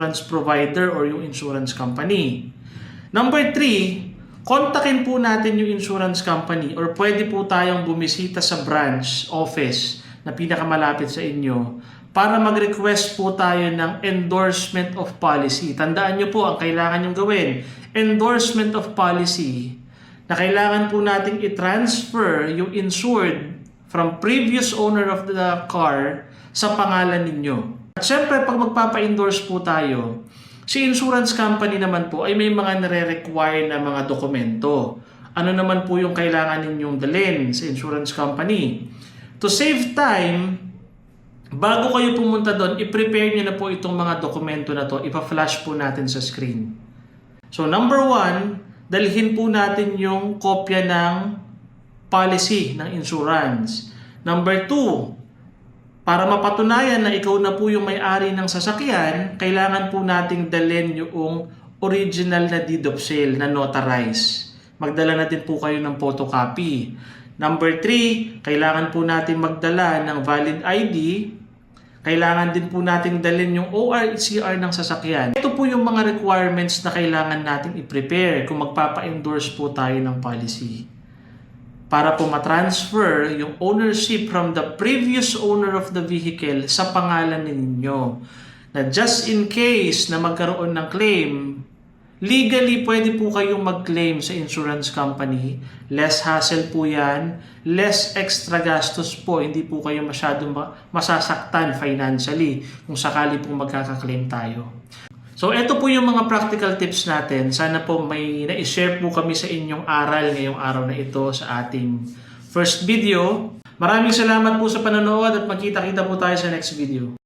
insurance provider or yung insurance company. Number 3, kontakin po natin yung insurance company or pwede po tayong bumisita sa branch office na pinakamalapit sa inyo para mag-request po tayo ng endorsement of policy. Tandaan nyo po ang kailangan nyo gawin. Endorsement of policy na kailangan po nating i-transfer yung insured from previous owner of the car sa pangalan ninyo. At syempre, pag magpapa-endorse po tayo, si insurance company naman po ay may mga nare-require na mga dokumento. Ano naman po yung kailangan ninyong dalhin sa insurance company? To save time, bago kayo pumunta doon, i-prepare nyo na po itong mga dokumento na to, ipa-flash po natin sa screen. So number 1, dalhin po natin yung kopya ng policy ng insurance. Number 2, para mapatunayan na ikaw na po yung may-ari ng sasakyan, kailangan po nating dalhin yung original na deed of sale na notarized. Magdala na din po kayo ng photocopy. Number 3, kailangan po natin magdala ng valid ID. Kailangan din po nating dalhin yung ORCR ng sasakyan. Ito po yung mga requirements na kailangan nating i-prepare kung magpapa-endorse po tayo ng policy. Para po matransfer yung ownership from the previous owner of the vehicle sa pangalan ninyo. Na just in case na magkaroon ng claim, legally pwede po kayong mag-claim sa insurance company. Less hassle po yan, less extra gastos po, hindi po kayo masyadong masasaktan financially kung sakali po magkaka-claim tayo. So, ito po yung mga practical tips natin. Sana po may na-share po kami sa inyong aral ngayong araw na ito sa ating first video. Maraming salamat po sa panonood at magkita-kita po tayo sa next video.